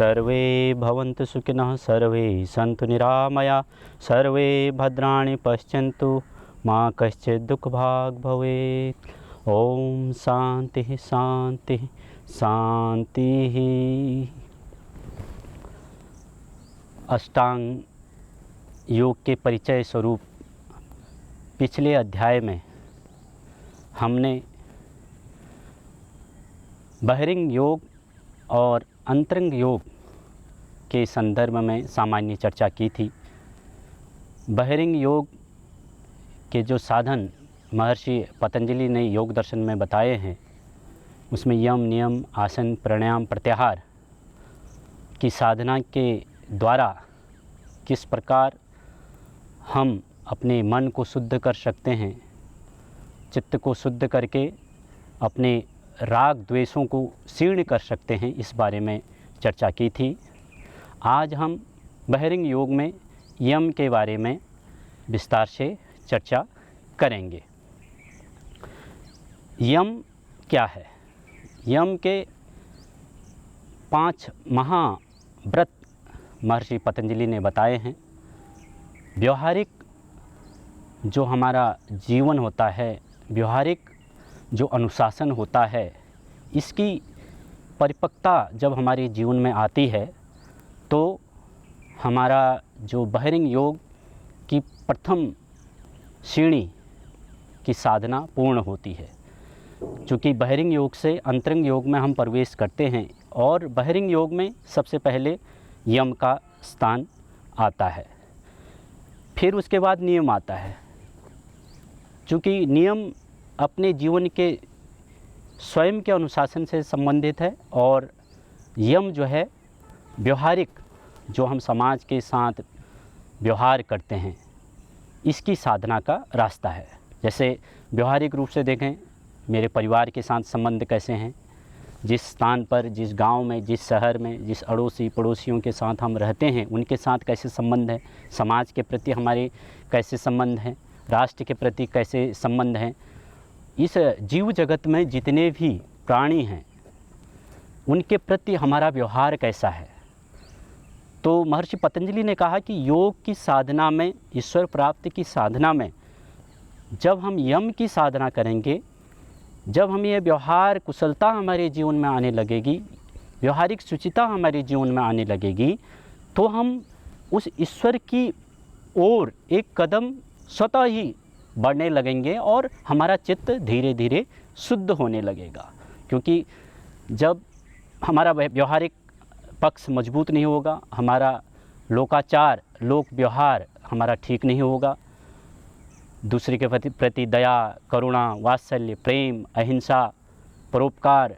सर्वे भवन्तु सुखिनः, सर्वे सन्तु निरामया, सर्वे भद्राणि पश्यन्तु, मा कश्चित् दुःखभाग् भवेत्। ओम शांति शांति शांति। अष्टांग योग के परिचय स्वरूप पिछले अध्याय में हमने बहिरंग योग और अंतरंग योग के संदर्भ में सामान्य चर्चा की थी। बहिरंग योग के जो साधन महर्षि पतंजलि ने योग दर्शन में बताए हैं, उसमें यम, नियम, आसन, प्राणायाम, प्रत्याहार की साधना के द्वारा किस प्रकार हम अपने मन को शुद्ध कर सकते हैं, चित्त को शुद्ध करके अपने राग द्वेषों को क्षीण कर सकते हैं, इस बारे में चर्चा की थी। आज हम बहिरंग योग में यम के बारे में विस्तार से चर्चा करेंगे। यम क्या है? यम के 5 महाव्रत महर्षि पतंजलि ने बताए हैं। व्यवहारिक जो हमारा जीवन होता है, व्यवहारिक जो अनुशासन होता है, इसकी परिपक्वता जब हमारे जीवन में आती है तो हमारा जो बहिरंग योग की प्रथम श्रेणी की साधना पूर्ण होती है। चूँकि बहिरंग योग से अंतरंग योग में हम प्रवेश करते हैं और बहिरंग योग में सबसे पहले यम का स्थान आता है, फिर उसके बाद नियम आता है। चूँकि नियम अपने जीवन के स्वयं के अनुशासन से संबंधित है और यम जो है व्यवहारिक, जो हम समाज के साथ व्यवहार करते हैं, इसकी साधना का रास्ता है। जैसे व्यवहारिक रूप से देखें, मेरे परिवार के साथ संबंध कैसे हैं, जिस स्थान पर, जिस गांव में, जिस शहर में, जिस अड़ोसी पड़ोसियों के साथ हम रहते हैं, उनके साथ कैसे संबंध है, समाज के प्रति हमारे कैसे संबंध हैं, राष्ट्र के प्रति कैसे संबंध हैं, इस जीव जगत में जितने भी प्राणी हैं उनके प्रति हमारा व्यवहार कैसा है। तो महर्षि पतंजलि ने कहा कि योग की साधना में, ईश्वर प्राप्ति की साधना में, जब हम यम की साधना करेंगे, जब हम ये व्यवहार कुशलता हमारे जीवन में आने लगेगी, व्यवहारिक शुचिता हमारे जीवन में आने लगेगी, तो हम उस ईश्वर की ओर एक कदम स्वतः ही बढ़ने लगेंगे और हमारा चित्त धीरे धीरे शुद्ध होने लगेगा। क्योंकि जब हमारा व्यवहारिक पक्ष मजबूत नहीं होगा, हमारा लोकाचार, लोक व्यवहार हमारा ठीक नहीं होगा, दूसरे के प्रति दया, करुणा, वात्सल्य, प्रेम, अहिंसा, परोपकार,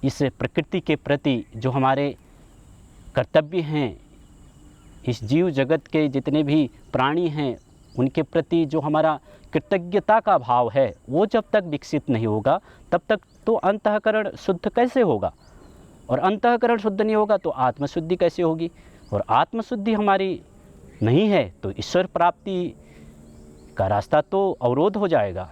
इस प्रकृति के प्रति जो हमारे कर्तव्य हैं, इस जीव जगत के जितने भी प्राणी हैं उनके प्रति जो हमारा कृतज्ञता का भाव है, वो जब तक विकसित नहीं होगा तब तक तो अंतःकरण शुद्ध कैसे होगा, और अंतःकरण शुद्ध नहीं होगा तो आत्मशुद्धि कैसे होगी, और आत्मशुद्धि हमारी नहीं है तो ईश्वर प्राप्ति का रास्ता तो अवरोध हो जाएगा।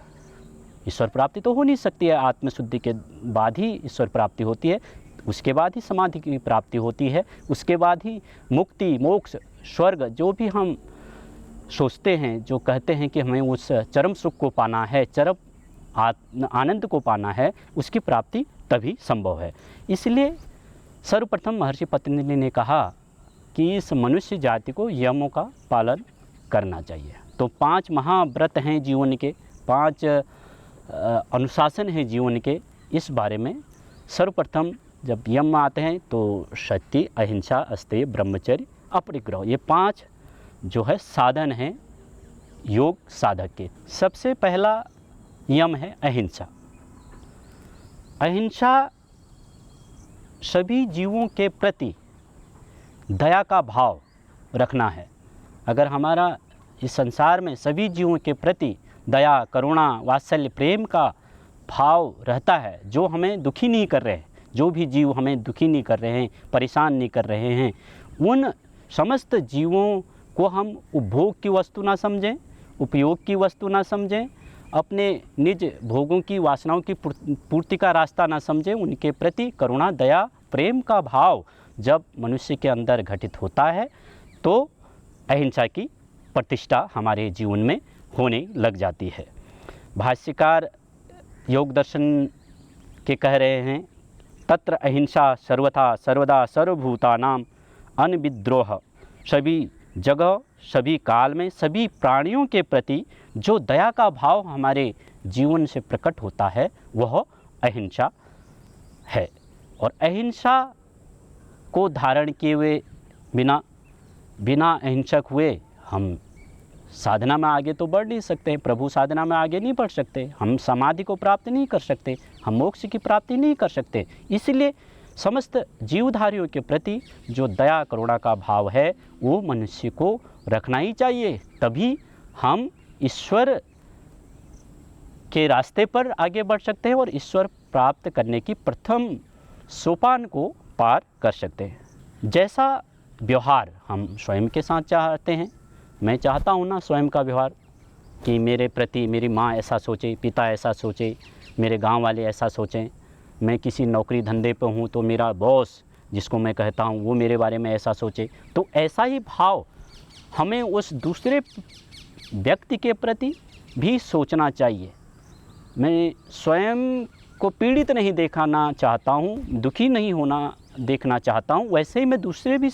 ईश्वर प्राप्ति तो हो नहीं सकती है, आत्मशुद्धि के बाद ही ईश्वर प्राप्ति होती है, उसके बाद ही समाधि की प्राप्ति होती है, उसके बाद ही मुक्ति, मोक्ष, स्वर्ग जो भी हम सोचते हैं, जो कहते हैं कि हमें उस चरम सुख को पाना है, चरम आनंद को पाना है, उसकी प्राप्ति तभी संभव है। इसलिए सर्वप्रथम महर्षि पतंजलि ने कहा कि इस मनुष्य जाति को यमों का पालन करना चाहिए। तो 5 महाव्रत हैं जीवन के, 5 अनुशासन हैं जीवन के। इस बारे में सर्वप्रथम जब यम आते हैं तो सत्य, अहिंसा, अस्तेय, ब्रह्मचर्य, अपरिग्रह, ये 5 जो है साधन हैं योग साधक के। सबसे पहला यम है अहिंसा। अहिंसा सभी जीवों के प्रति दया का भाव रखना है। अगर हमारा इस संसार में सभी जीवों के प्रति दया, करुणा, वात्सल्य, प्रेम का भाव रहता है, जो हमें दुखी नहीं कर रहे हैं, जो भी जीव हमें दुखी नहीं कर रहे हैं, परेशान नहीं कर रहे हैं, उन समस्त जीवों को हम उपभोग की वस्तु ना समझें, उपयोग की वस्तु ना समझें, अपने निज भोगों की, वासनाओं की पूर्ति का रास्ता ना समझें, उनके प्रति करुणा, दया, प्रेम का भाव जब मनुष्य के अंदर घटित होता है तो अहिंसा की प्रतिष्ठा हमारे जीवन में होने लग जाती है। भाष्यकार योग दर्शन के कह रहे हैं, तत्र अहिंसा सर्वथा सर्वदा सर्वभूतानाम अनविद्रोह। सभी जगह सभी काल में सभी प्राणियों के प्रति जो दया का भाव हमारे जीवन से प्रकट होता है वह अहिंसा है। और अहिंसा को धारण किए हुए बिना अहिंसक हुए हम साधना में आगे तो बढ़ नहीं सकते, प्रभु साधना में आगे नहीं बढ़ सकते, हम समाधि को प्राप्त नहीं कर सकते, हम मोक्ष की प्राप्ति नहीं कर सकते। इसलिए समस्त जीवधारियों के प्रति जो दया करुणा का भाव है वो मनुष्य को रखना ही चाहिए, तभी हम ईश्वर के रास्ते पर आगे बढ़ सकते हैं और ईश्वर प्राप्त करने की प्रथम सोपान को पार कर सकते हैं। जैसा व्यवहार हम स्वयं के साथ चाहते हैं, मैं चाहता हूँ ना स्वयं का व्यवहार कि मेरे प्रति मेरी माँ ऐसा सोचे, पिता ऐसा सोचे, मेरे गांव वाले ऐसा सोचें, मैं किसी नौकरी धंधे पे हूँ तो मेरा बॉस जिसको मैं कहता हूँ वो मेरे बारे में ऐसा सोचे। तो ऐसा ही भाव हमें उस दूसरे व्यक्ति के प्रति भी सोचना चाहिए। मैं स्वयं को पीड़ित नहीं देखना चाहता हूँ, दुखी नहीं होना देखना चाहता हूँ, वैसे ही मैं दूसरे भी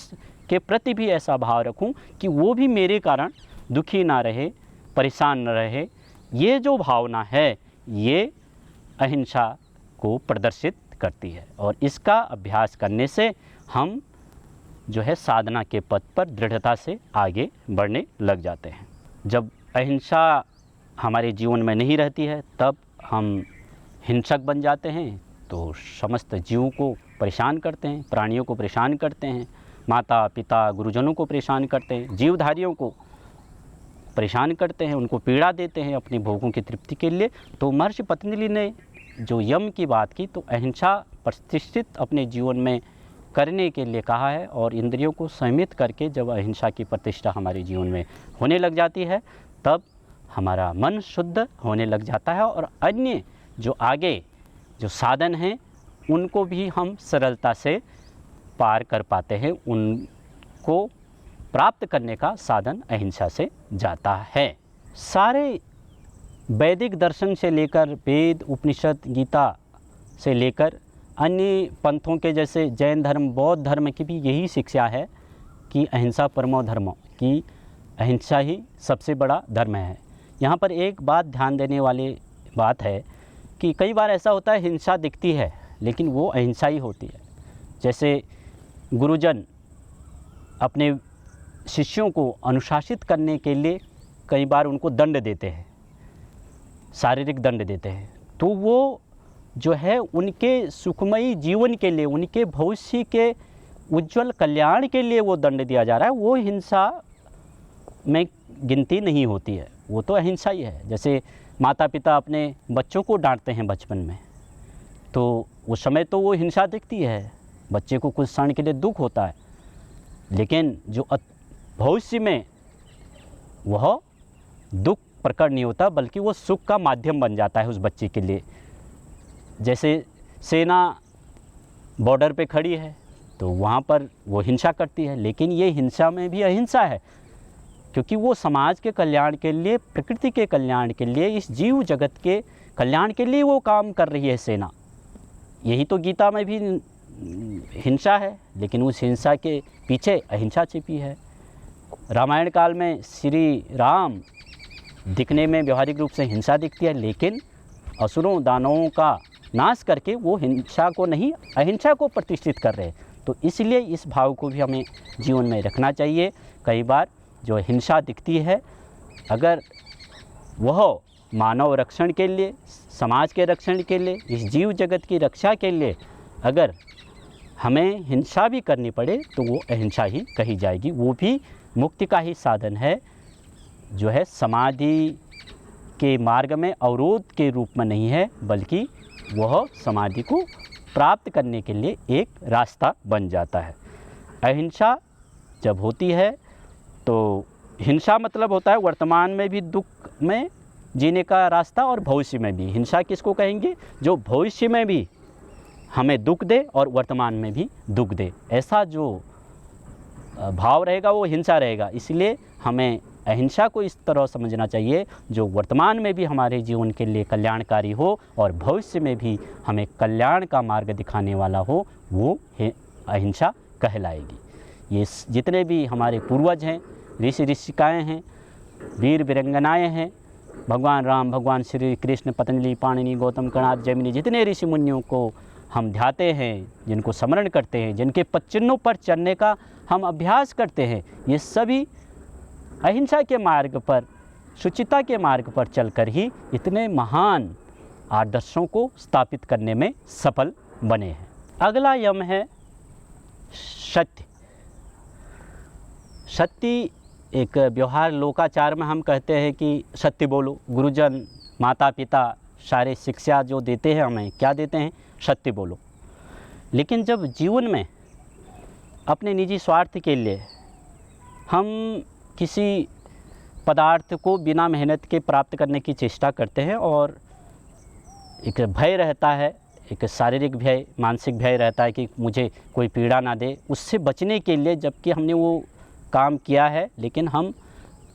के प्रति भी ऐसा भाव रखूं कि वो भी मेरे कारण दुखी ना रहे, परेशान न रहे। ये जो भावना है ये अहिंसा को प्रदर्शित करती है और इसका अभ्यास करने से हम जो है साधना के पथ पर दृढ़ता से आगे बढ़ने लग जाते हैं। जब अहिंसा हमारे जीवन में नहीं रहती है तब हम हिंसक बन जाते हैं, तो समस्त जीवों को परेशान करते हैं, प्राणियों को परेशान करते हैं, माता पिता गुरुजनों को परेशान करते हैं, जीवधारियों को परेशान करते हैं, उनको पीड़ा देते हैं अपनी भोगों की तृप्ति के लिए। तो महर्षि पतंजलि ने जो यम की बात की तो अहिंसा प्रतिष्ठित अपने जीवन में करने के लिए कहा है और इंद्रियों को संयमित करके जब अहिंसा की प्रतिष्ठा हमारे जीवन में होने लग जाती है तब हमारा मन शुद्ध होने लग जाता है और अन्य जो आगे जो साधन हैं उनको भी हम सरलता से पार कर पाते हैं, उनको प्राप्त करने का साधन अहिंसा से जाता है। सारे वैदिक दर्शन से लेकर वेद उपनिषद गीता से लेकर अन्य पंथों के जैसे जैन धर्म बौद्ध धर्म की भी यही शिक्षा है कि अहिंसा परमो धर्म, कि अहिंसा ही सबसे बड़ा धर्म है। यहाँ पर एक बात ध्यान देने वाली बात है कि कई बार ऐसा होता है हिंसा दिखती है लेकिन वो अहिंसा ही होती है। जैसे गुरुजन अपने शिष्यों को अनुशासित करने के लिए कई बार उनको दंड देते हैं, शारीरिक दंड देते हैं, तो वो जो है उनके सुखमयी जीवन के लिए, उनके भविष्य के उज्जवल कल्याण के लिए वो दंड दिया जा रहा है, वो हिंसा में गिनती नहीं होती है, वो तो अहिंसा ही है। जैसे माता पिता अपने बच्चों को डांटते हैं बचपन में, तो उस समय तो वो हिंसा दिखती है, बच्चे को कुछ क्षण के लिए दुख होता है, लेकिन जो भविष्य में वह दुख प्रकट नहीं होता बल्कि वो सुख का माध्यम बन जाता है उस बच्चे के लिए। जैसे सेना बॉर्डर पे खड़ी है तो वहाँ पर वो हिंसा करती है, लेकिन ये हिंसा में भी अहिंसा है क्योंकि वो समाज के कल्याण के लिए, प्रकृति के कल्याण के लिए, इस जीव जगत के कल्याण के लिए वो काम कर रही है सेना। यही तो गीता में भी हिंसा है, लेकिन उस हिंसा के पीछे अहिंसा छिपी है। रामायण काल में श्री राम दिखने में व्यवहारिक रूप से हिंसा दिखती है, लेकिन असुरों दानवों का नाश करके वो हिंसा को नहीं, अहिंसा को प्रतिष्ठित कर रहे हैं। तो इसलिए इस भाव को भी हमें जीवन में रखना चाहिए। कई बार जो हिंसा दिखती है, अगर वह मानव रक्षण के लिए, समाज के रक्षण के लिए, इस जीव जगत की रक्षा के लिए अगर हमें हिंसा भी करनी पड़े तो वो अहिंसा ही कही जाएगी। वो भी मुक्ति का ही साधन है, जो है समाधि के मार्ग में अवरोध के रूप में नहीं है, बल्कि वह समाधि को प्राप्त करने के लिए एक रास्ता बन जाता है। अहिंसा जब होती है तो हिंसा मतलब होता है वर्तमान में भी दुख में जीने का रास्ता और भविष्य में भी। हिंसा किसको कहेंगे? जो भविष्य में भी हमें दुख दे और वर्तमान में भी दुख दे, ऐसा जो भाव रहेगा वो हिंसा रहेगा। इसलिए हमें अहिंसा को इस तरह समझना चाहिए जो वर्तमान में भी हमारे जीवन के लिए कल्याणकारी हो और भविष्य में भी हमें कल्याण का मार्ग दिखाने वाला हो, वो अहिंसा कहलाएगी। ये जितने भी हमारे पूर्वज हैं, ऋषि ऋषिकाएँ हैं, वीर वीरंगनाएँ हैं, भगवान राम, भगवान श्री कृष्ण, पतंजलि, पाणिनि, गौतम, कणाद, जैमिनी, जितने ऋषि मुनियों को हम ध्याते हैं, जिनको स्मरण करते हैं, जिनके पदचिन्हों पर चलने का हम अभ्यास करते हैं, ये सभी अहिंसा के मार्ग पर, शुचिता के मार्ग पर चलकर ही इतने महान आदर्शों को स्थापित करने में सफल बने हैं। अगला यम है सत्य। सत्य एक व्यवहार लोकाचार में हम कहते हैं कि सत्य बोलो। गुरुजन, माता पिता सारे शिक्षा जो देते हैं हमें, क्या देते हैं? सत्य बोलो। लेकिन जब जीवन में अपने निजी स्वार्थ के लिए हम किसी पदार्थ को बिना मेहनत के प्राप्त करने की चेष्टा करते हैं और एक भय रहता है, एक शारीरिक भय, मानसिक भय रहता है कि मुझे कोई पीड़ा ना दे, उससे बचने के लिए जबकि हमने वो काम किया है, लेकिन हम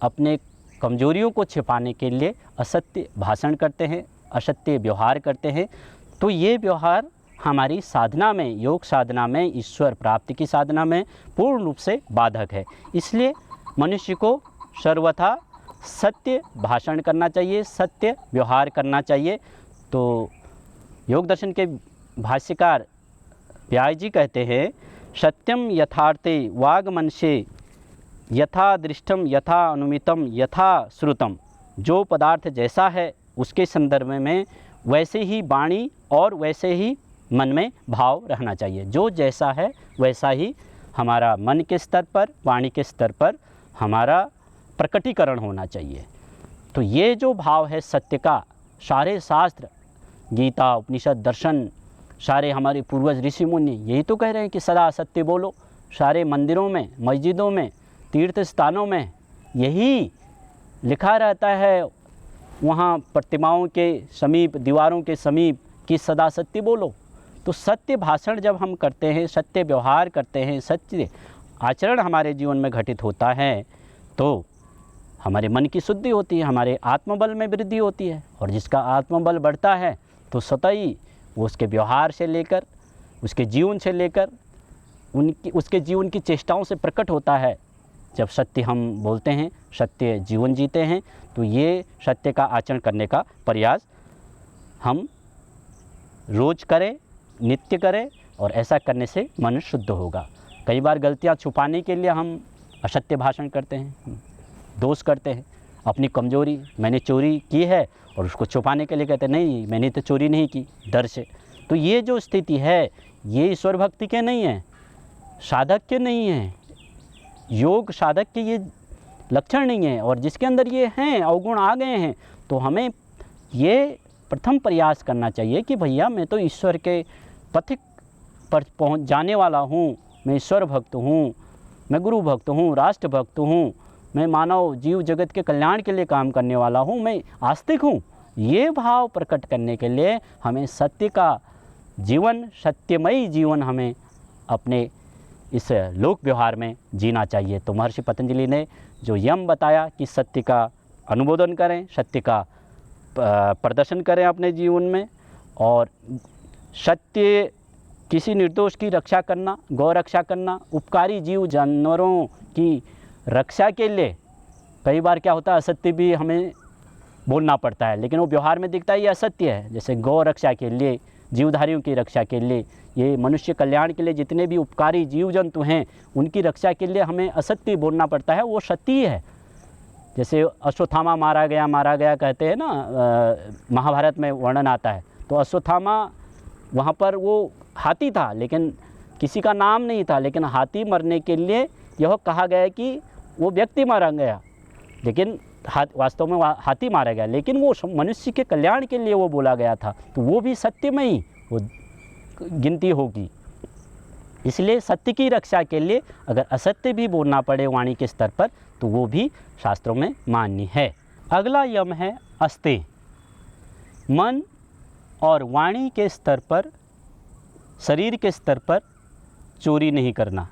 अपने कमजोरियों को छिपाने के लिए असत्य भाषण करते हैं, असत्य व्यवहार करते हैं, तो ये व्यवहार हमारी साधना में, योग साधना में, ईश्वर प्राप्ति की साधना में पूर्ण रूप से बाधक है। इसलिए मनुष्य को सर्वथा सत्य भाषण करना चाहिए, सत्य व्यवहार करना चाहिए। तो योग दर्शन के भाष्यकार व्यास जी कहते हैं, सत्यम यथार्थे वाग्मनसे यथा दृष्टम यथा अनुमितम यथा श्रुतम। जो पदार्थ जैसा है उसके संदर्भ में वैसे ही वाणी और वैसे ही मन में भाव रहना चाहिए। जो जैसा है वैसा ही हमारा मन के स्तर पर, वाणी के स्तर पर हमारा प्रकटीकरण होना चाहिए। तो ये जो भाव है सत्य का, सारे शास्त्र, गीता, उपनिषद, दर्शन, सारे हमारे पूर्वज ऋषि मुनि यही तो कह रहे हैं कि सदा सत्य बोलो। सारे मंदिरों में, मस्जिदों में, तीर्थ स्थानों में यही लिखा रहता है, वहाँ प्रतिमाओं के समीप, दीवारों के समीप कि सदा सत्य बोलो। तो सत्य भाषण जब हम करते हैं, सत्य व्यवहार करते हैं, सत्य आचरण हमारे जीवन में घटित होता है, तो हमारे मन की शुद्धि होती है, हमारे आत्मबल में वृद्धि होती है। और जिसका आत्मबल बढ़ता है तो स्वतः ही वो उसके व्यवहार से लेकर, उसके जीवन से लेकर, उसके जीवन की चेष्टाओं से प्रकट होता है। जब सत्य हम बोलते हैं, सत्य जीवन जीते हैं, तो ये सत्य का आचरण करने का प्रयास हम रोज करें, नित्य करें, और ऐसा करने से मन शुद्ध होगा। कई बार गलतियां छुपाने के लिए हम असत्य भाषण करते हैं, दोष करते हैं, अपनी कमजोरी, मैंने चोरी की है, और उसको छुपाने के लिए कहते हैं नहीं मैंने तो चोरी नहीं की, डर से। तो ये जो स्थिति है ये ईश्वर भक्ति के नहीं है, साधक के नहीं है, योग साधक के ये लक्षण नहीं है। और जिसके अंदर ये हैं, अवगुण आ गए हैं, तो हमें ये प्रथम प्रयास करना चाहिए कि भैया मैं तो ईश्वर के पथिक पर पहुंच जाने वाला हूँ, मैं ईश्वर भक्त हूँ, मैं गुरु भक्त हूँ, राष्ट्र भक्त हूँ, मैं मानव जीव जगत के कल्याण के लिए काम करने वाला हूँ, मैं आस्तिक हूँ। ये भाव प्रकट करने के लिए हमें सत्य का जीवन, सत्यमयी जीवन हमें अपने इस लोक व्यवहार में जीना चाहिए। तो महर्षि पतंजलि ने जो यम बताया कि सत्य का अनुमोदन करें, सत्य का प्रदर्शन करें अपने जीवन में, और सत्य किसी निर्दोष की रक्षा करना, गौ रक्षा करना, उपकारी जीव जानवरों की रक्षा के लिए कई बार क्या होता है असत्य भी हमें बोलना पड़ता है, लेकिन वो व्यवहार में दिखता है ये असत्य है। जैसे गौ रक्षा के लिए, जीवधारियों की रक्षा के लिए, ये मनुष्य कल्याण के लिए जितने भी उपकारी जीव जंतु हैं उनकी रक्षा के लिए हमें असत्य बोलना पड़ता है, वो सत्य है। जैसे अश्वत्थामा मारा गया कहते हैं ना, महाभारत में वर्णन आता है। तो अश्वत्थामा वहाँ पर वो हाथी था, लेकिन किसी का नाम नहीं था, लेकिन हाथी मरने के लिए यह कहा गया कि वो व्यक्ति मारा गया, लेकिन वास्तव में हाथी मारा गया, लेकिन वो मनुष्य के कल्याण के लिए वो बोला गया था, तो वो भी सत्य में ही वो गिनती होगी। इसलिए सत्य की रक्षा के लिए अगर असत्य भी बोलना पड़े वाणी के स्तर पर, तो वो भी शास्त्रों में मान्य है। अगला यम है अस्ते। मन और वाणी के स्तर पर शरीर के स्तर पर चोरी नहीं करना।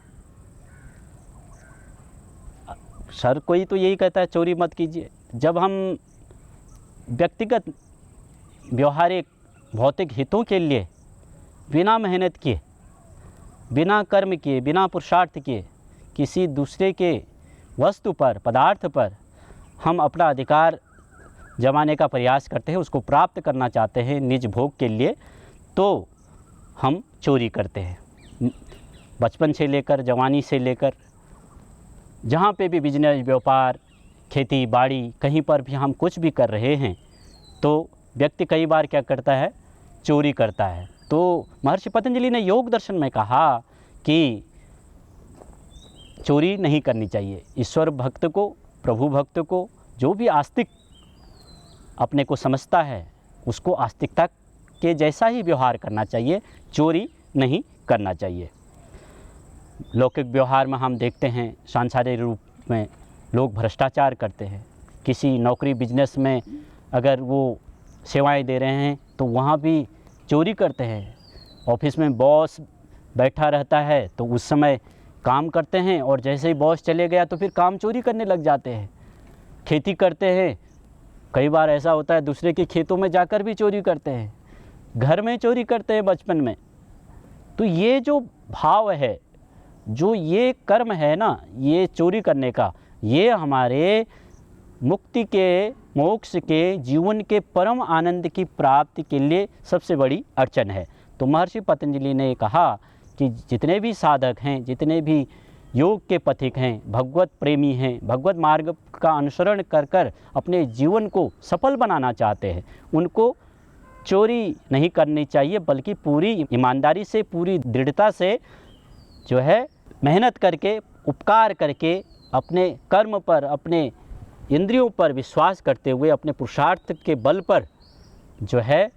सर कोई तो यही कहता है चोरी मत कीजिए। जब हम व्यक्तिगत व्यवहारिक भौतिक हितों के लिए बिना मेहनत किए, बिना कर्म किए, बिना पुरुषार्थ किए किसी दूसरे के वस्तु पर, पदार्थ पर हम अपना अधिकार जमाने का प्रयास करते हैं, उसको प्राप्त करना चाहते हैं निज भोग के लिए, तो हम चोरी करते हैं। बचपन से लेकर, जवानी से लेकर, जहाँ पे भी बिजनेस, व्यापार, खेती बाड़ी, कहीं पर भी हम कुछ भी कर रहे हैं तो व्यक्ति कई बार क्या करता है, चोरी करता है। तो महर्षि पतंजलि ने योग दर्शन में कहा कि चोरी नहीं करनी चाहिए। ईश्वर भक्त को, प्रभु भक्त को, जो भी आस्तिक अपने को समझता है उसको आस्तिकता के जैसा ही व्यवहार करना चाहिए, चोरी नहीं करना चाहिए। लौकिक व्यवहार में हम देखते हैं सांसारिक रूप में लोग भ्रष्टाचार करते हैं। किसी नौकरी बिजनेस में अगर वो सेवाएं दे रहे हैं तो वहाँ भी चोरी करते हैं। ऑफिस में बॉस बैठा रहता है तो उस समय काम करते हैं और जैसे ही बॉस चले गया तो फिर काम चोरी करने लग जाते हैं। खेती करते हैं, कई बार ऐसा होता है दूसरे के खेतों में जाकर भी चोरी करते हैं, घर में चोरी करते हैं बचपन में। तो ये जो भाव है, जो ये कर्म है ना, ये चोरी करने का, ये हमारे मुक्ति के, मोक्ष के, जीवन के परम आनंद की प्राप्ति के लिए सबसे बड़ी अड़चन है। तो महर्षि पतंजलि ने कहा कि जितने भी साधक हैं, जितने भी योग के पथिक हैं, भगवत प्रेमी हैं, भगवत मार्ग का अनुसरण कर कर अपने जीवन को सफल बनाना चाहते हैं, उनको चोरी नहीं करनी चाहिए, बल्कि पूरी ईमानदारी से, पूरी दृढ़ता से जो है मेहनत करके, उपकार करके, अपने कर्म पर, अपने इंद्रियों पर विश्वास करते हुए, अपने पुरुषार्थ के बल पर जो है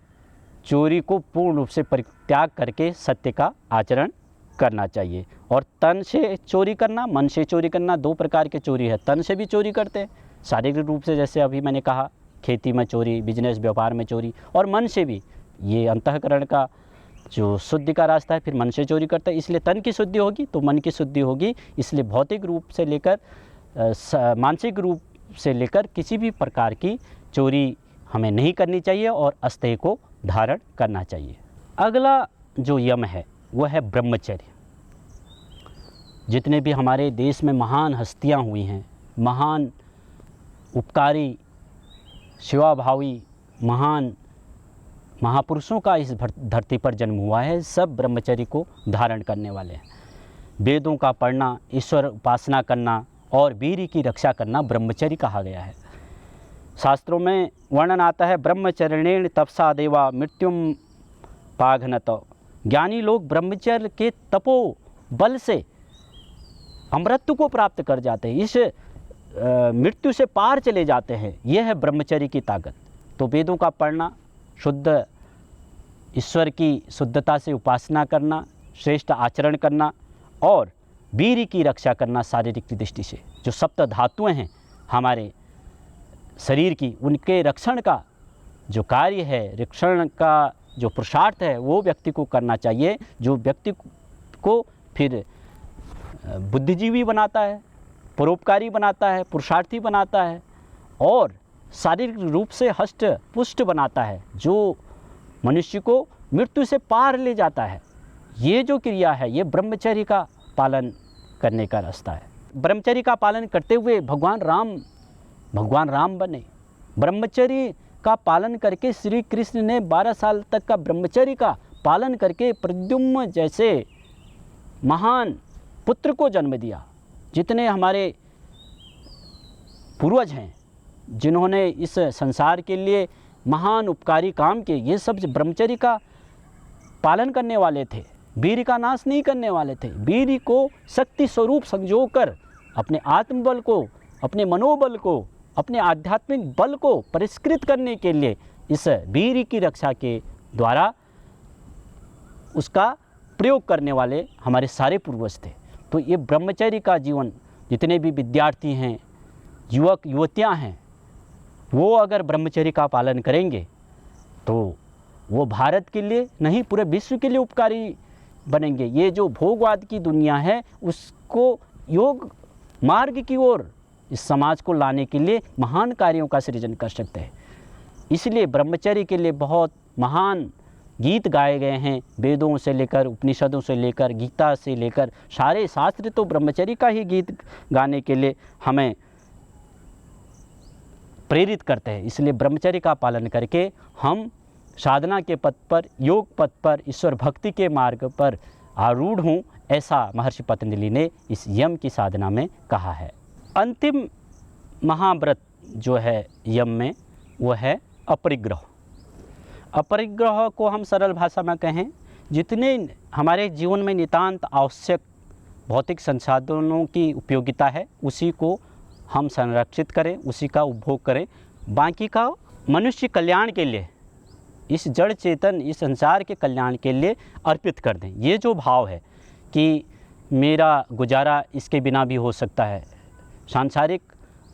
चोरी को पूर्ण रूप से परित्याग करके सत्य का आचरण करना चाहिए। और तन से चोरी करना, मन से चोरी करना, दो प्रकार के चोरी है। तन से भी चोरी करते हैं, शारीरिक रूप से, जैसे अभी मैंने कहा खेती में चोरी, बिजनेस व्यापार में चोरी, और मन से भी, ये अंतःकरण का जो शुद्धि का रास्ता है, फिर मन से चोरी करता है। इसलिए तन की शुद्धि होगी तो मन की शुद्धि होगी। इसलिए भौतिक रूप से लेकर मानसिक रूप से लेकर किसी भी प्रकार की चोरी हमें नहीं करनी चाहिए और अस्तेय को धारण करना चाहिए। अगला जो यम है वो है ब्रह्मचर्य। जितने भी हमारे देश में महान हस्तियां हुई हैं, महान उपकारी, सेवाभावी, महान महापुरुषों का इस धरती पर जन्म हुआ है, सब ब्रह्मचर्य को धारण करने वाले हैं। वेदों का पढ़ना, ईश्वर उपासना करना और वीर्य की रक्षा करना ब्रह्मचर्य कहा गया है। शास्त्रों में वर्णन आता है, ब्रह्मचर्येण तपसा देवा मृत्युम पाघनत। ज्ञानी लोग ब्रह्मचर्य के तपो बल से अमृत्यु को प्राप्त कर जाते हैं, इस मृत्यु से पार चले जाते हैं। यह है ब्रह्मचर्य की ताकत। तो वेदों का पढ़ना, शुद्ध ईश्वर की शुद्धता से उपासना करना, श्रेष्ठ आचरण करना और वीर्य की रक्षा करना शारीरिक की दृष्टि से। जो सप्त धातुएं हैं हमारे शरीर की, उनके रक्षण का जो कार्य है, रक्षण का जो पुरुषार्थ है, वो व्यक्ति को करना चाहिए, जो व्यक्ति को फिर बुद्धिजीवी बनाता है, परोपकारी बनाता है, पुरुषार्थी बनाता है और शारीरिक रूप से हष्ट पुष्ट बनाता है, जो मनुष्य को मृत्यु से पार ले जाता है। ये जो क्रिया है, ये ब्रह्मचर्य का पालन करने का रास्ता है। ब्रह्मचर्य का पालन करते हुए भगवान राम बने। ब्रह्मचर्य का पालन करके श्री कृष्ण ने 12 साल तक का ब्रह्मचर्य का पालन करके प्रद्युम्न जैसे महान पुत्र को जन्म दिया। जितने हमारे पूर्वज हैं, जिन्होंने इस संसार के लिए महान उपकारी काम किए, ये सब ब्रह्मचर्य का पालन करने वाले थे, वीर्य का नाश नहीं करने वाले थे। वीर्य को शक्ति स्वरूप संजोकर अपने आत्मबल को, अपने मनोबल को, अपने आध्यात्मिक बल को परिष्कृत करने के लिए इस वीर्य की रक्षा के द्वारा उसका प्रयोग करने वाले हमारे सारे पूर्वज थे। तो ये ब्रह्मचर्य का जीवन, जितने भी विद्यार्थी हैं, युवक युवतियां हैं, वो अगर ब्रह्मचर्य का पालन करेंगे तो वो भारत के लिए नहीं, पूरे विश्व के लिए उपकारी बनेंगे। ये जो भोगवाद की दुनिया है उसको योग मार्ग की ओर इस समाज को लाने के लिए महान कार्यों का सृजन कर सकते हैं। इसलिए ब्रह्मचर्य के लिए बहुत महान गीत गाए गए हैं, वेदों से लेकर उपनिषदों से लेकर गीता से लेकर सारे शास्त्र तो ब्रह्मचर्य का ही गीत गाने के लिए हमें प्रेरित करते हैं। इसलिए ब्रह्मचर्य का पालन करके हम साधना के पथ पर, योग पथ पर, ईश्वर भक्ति के मार्ग पर आरूढ़ हों, ऐसा महर्षि पतंजलि ने इस यम की साधना में कहा है। अंतिम महाव्रत जो है यम में वो है अपरिग्रह। अपरिग्रह को हम सरल भाषा में कहें, जितने हमारे जीवन में नितांत आवश्यक भौतिक संसाधनों की उपयोगिता है उसी को हम संरक्षित करें, उसी का उपभोग करें, बाकी का मनुष्य कल्याण के लिए, इस जड़ चेतन इस संसार के कल्याण के लिए अर्पित कर दें। ये जो भाव है कि मेरा गुजारा इसके बिना भी हो सकता है, सांसारिक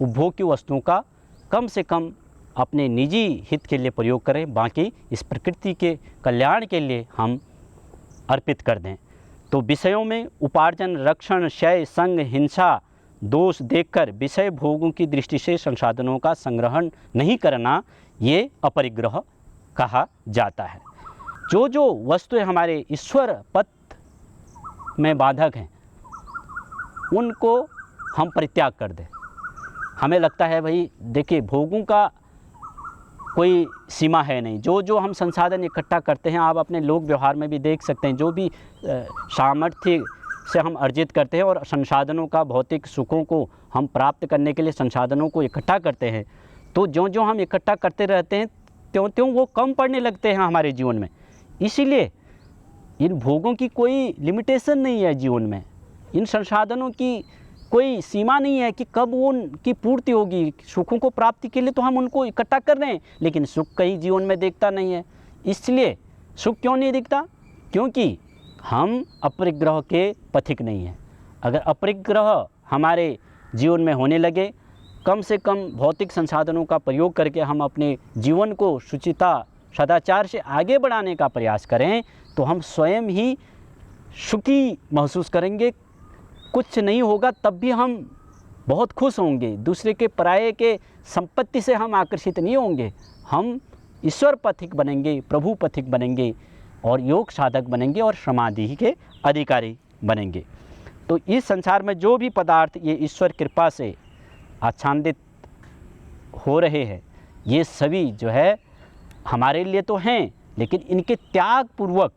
उपभोग की वस्तुओं का कम से कम अपने निजी हित के लिए प्रयोग करें, बाकी इस प्रकृति के कल्याण के लिए हम अर्पित कर दें। तो विषयों में उपार्जन, रक्षण, क्षय, संग, हिंसा, दोष देखकर विषय भोगों की दृष्टि से संसाधनों का संग्रहण नहीं करना, ये अपरिग्रह कहा जाता है। जो वस्तुएं हमारे ईश्वर पथ में बाधक हैं उनको हम परित्याग कर दें। हमें लगता है भाई देखिए भोगों का कोई सीमा है नहीं, जो हम संसाधन इकट्ठा करते हैं, आप अपने लोक व्यवहार में भी देख सकते हैं, जो भी सामर्थ्य से हम अर्जित करते हैं और संसाधनों का, भौतिक सुखों को हम प्राप्त करने के लिए संसाधनों को इकट्ठा करते हैं, तो जो हम इकट्ठा करते रहते हैं त्यों वो कम पड़ने लगते हैं हमारे जीवन में। इसीलिए इन भोगों की कोई लिमिटेशन नहीं है जीवन में, इन संसाधनों की कोई सीमा नहीं है कि कब उनकी पूर्ति होगी। सुखों को प्राप्ति के लिए तो हम उनको इकट्ठा कर रहे हैं, लेकिन सुख कहीं जीवन में दिखता नहीं है। इसलिए सुख क्यों नहीं दिखता? क्योंकि हम अपरिग्रह के पथिक नहीं हैं। अगर अपरिग्रह हमारे जीवन में होने लगे, कम से कम भौतिक संसाधनों का प्रयोग करके हम अपने जीवन को शुचिता, सदाचार से आगे बढ़ाने का प्रयास करें, तो हम स्वयं ही सुखी महसूस करेंगे। कुछ नहीं होगा तब भी हम बहुत खुश होंगे, दूसरे के पराये के संपत्ति से हम आकर्षित नहीं होंगे। हम ईश्वर पथिक बनेंगे, प्रभु पथिक बनेंगे और योग साधक बनेंगे और समाधि के अधिकारी बनेंगे। तो इस संसार में जो भी पदार्थ ये ईश्वर कृपा से आच्छादित हो रहे हैं, ये सभी जो है हमारे लिए तो हैं, लेकिन इनके त्याग पूर्वक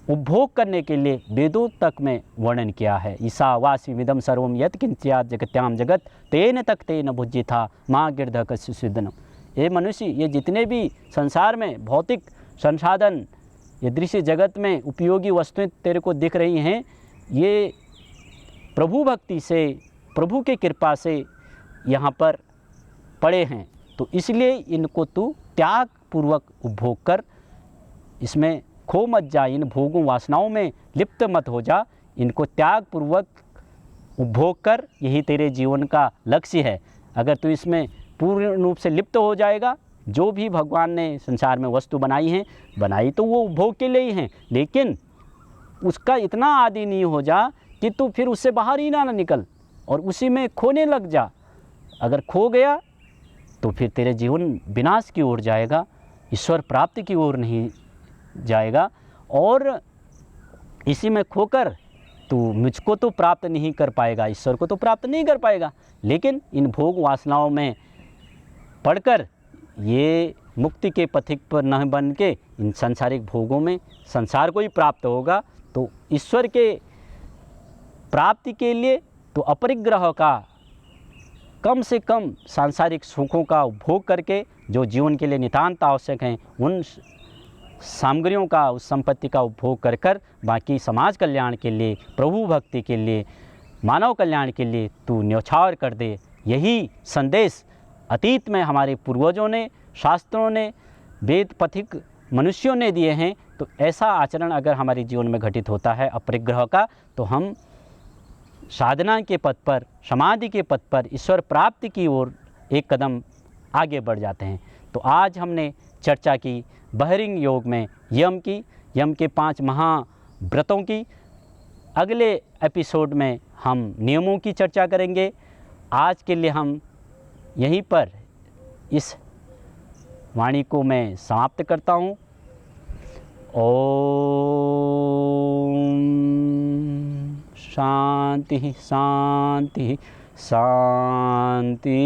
उपभोग करने के लिए वेदों तक में वर्णन किया है। ईशावास्यमिदं सर्वं यत् किंचित् जगत्याम जगत तेन तक्तेन भुज्यथा माँ गिर्धकस्य स्विदनम। ये मनुष्य, ये जितने भी संसार में भौतिक संसाधन, ये दृश्य जगत में उपयोगी वस्तुएं तेरे को दिख रही हैं, ये प्रभु भक्ति से, प्रभु के कृपा से यहाँ पर पड़े हैं। तो इसलिए इनको तू त्याग पूर्वक उपभोग कर, इसमें खो मत जा, इन भोगों वासनाओं में लिप्त मत हो जा, इनको त्याग पूर्वक उपभोग कर, यही तेरे जीवन का लक्ष्य है। अगर तू इसमें पूर्ण रूप से लिप्त हो जाएगा, जो भी भगवान ने संसार में वस्तु बनाई हैं, बनाई तो वो उपभोग के लिए ही हैं, लेकिन उसका इतना आदी नहीं हो जा कि तू फिर उससे बाहर ही ना निकल और उसी में खोने लग जा। अगर खो गया तो फिर तेरे जीवन विनाश की ओर जाएगा, ईश्वर प्राप्ति की ओर नहीं जाएगा। और इसी में खोकर तू मुझको तो प्राप्त नहीं कर पाएगा, ईश्वर को तो प्राप्त नहीं कर पाएगा, लेकिन इन भोग वासनाओं में पड़कर ये मुक्ति के पथिक पर न बन के इन सांसारिक भोगों में संसार को ही प्राप्त होगा। तो ईश्वर के प्राप्ति के लिए तो अपरिग्रह का, कम से कम सांसारिक सुखों का उपभोग करके जो जीवन के लिए नितांत आवश्यक हैं, उन सामग्रियों का, उस संपत्ति का उपभोग कर कर बाकी समाज कल्याण के लिए, प्रभु भक्ति के लिए, मानव कल्याण के लिए तू न्यौछावर कर दे। यही संदेश अतीत में हमारे पूर्वजों ने, शास्त्रों ने, वेद पथिक मनुष्यों ने दिए हैं। तो ऐसा आचरण अगर हमारे जीवन में घटित होता है अपरिग्रह का, तो हम साधना के पथ पर, समाधि के पथ पर, ईश्वर प्राप्ति की ओर एक कदम आगे बढ़ जाते हैं। तो आज हमने चर्चा की बहरिंग योग में यम की, यम के 5 व्रतों की। अगले एपिसोड में हम नियमों की चर्चा करेंगे। आज के लिए हम यहीं पर इस वाणी को मैं समाप्त करता हूँ। ओम शांति शांति शांति।